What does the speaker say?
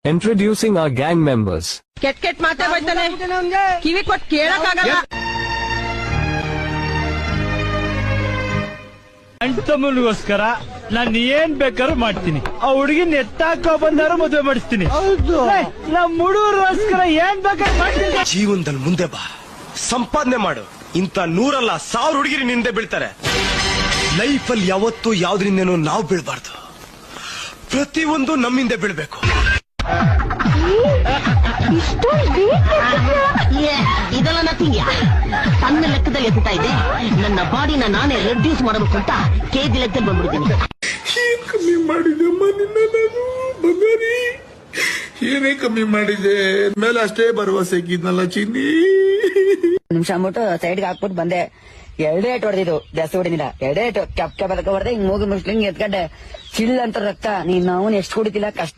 Introducing our gang members. ಕೆಟ್ ಕೆಟ್ ಮಾತೇ ಬೈತಾನೆ, ಕಿವಿ ಕೊಟ್ಟು ಕೇಳಕ್ಕಾಗಲ್ಲ. ಅಂತಮ್ಮನಿಗೋಸ್ಕರ ನಾನು ಏನ್ ಬೇಕಾದ್ರೂ ಮಾಡ್ತೀನಿ. ಆ ಹುಡುಗಿನ ಎತ್ತಾಕೋ ಬಂದಾರು ಮದುವೆ ಮಾಡಿಸ್ತೀನಿ. ನಮ್ ಹುಡುಗರಿಗೋಸ್ಕರ ಏನ್ ಬೇಕಾದ್ರೂ ಮಾಡ್ತೀನಿ. ಜೀವನದಲ್ಲಿ ಮುಂದೆ ಬಾ, ಸಂಪಾದನೆ ಮಾಡು. ಇಂತ 100 ಅಲ್ಲ 1000 ಹುಡುಗಿರಿ ನಿಂದೆ ಬೀಳ್ತಾರೆ. ಲೈಫಲ್ಲಿ ಯಾವತ್ತೂ ಯಾವ್ದ್ರಿಂದೇನೋ ನಾವು ಬೀಳ್ಬಾರ್ದು, ಪ್ರತಿಯೊಂದು ನಮ್ಮಿಂದ ಬೀಳ್ಬೇಕು. ಇದೆಲ್ಲ ನಥಿಂಗ್. ತನ್ನ ಲೆಕ್ಕದಲ್ಲಿ ಎತ್ತಾ ಇದೆ. ನನ್ನ ಬಾಡಿನ ನಾನೇ ರೆಡ್ಯೂಸ್ ಮಾಡಬೇಕು ಅಂತ ಕೆಜಿ ಲೆಕ್ಕದಲ್ಲಿ ಬಂದ್ಬಿಡ್ತೀನಿ. ಕಮ್ಮಿ ಮಾಡಿದೆಮ್ಮ ನಿನ್ನ ನಾನು ಬಂಗಾರಿ, ಏನೇ ಕಮ್ಮಿ ಮಾಡಿದೆ ಮೇಲೆ ಅಷ್ಟೇ ಭರವಸೆ ಇದ್ನಲ್ಲ ಚಿನ್ನಿ. ನಿಮಿಷ ಅಂದ್ಬಿಟ್ಟು ಸೈಡ್ಗೆ ಹಾಕ್ಬಿಟ್ಟು ಬಂದೆ. 2 ಏಟ್ ಹೊಡೆದಿದ್ದು, ಜಾಸ್ತಿ ಹೊಡಿದಿಲ್ಲ. 2 ಏಟು ಕೆಪ್ ಕೆಪ್ ಅದಕ್ಕೆ ಹೊಡೆದೆ. ಹಿಂಗ್ ಮೂಗಿ ಮುಸ್ಲಿಂಗ್ ಎತ್ಕೊಂಡೆ. ಚಿಲ್ ಅಂತ ರಕ್ತ. ನೀನ್ ಅವನು ಎಷ್ಟು ಕುಡಿತಿಲ್ಲ, ಕಷ್ಟ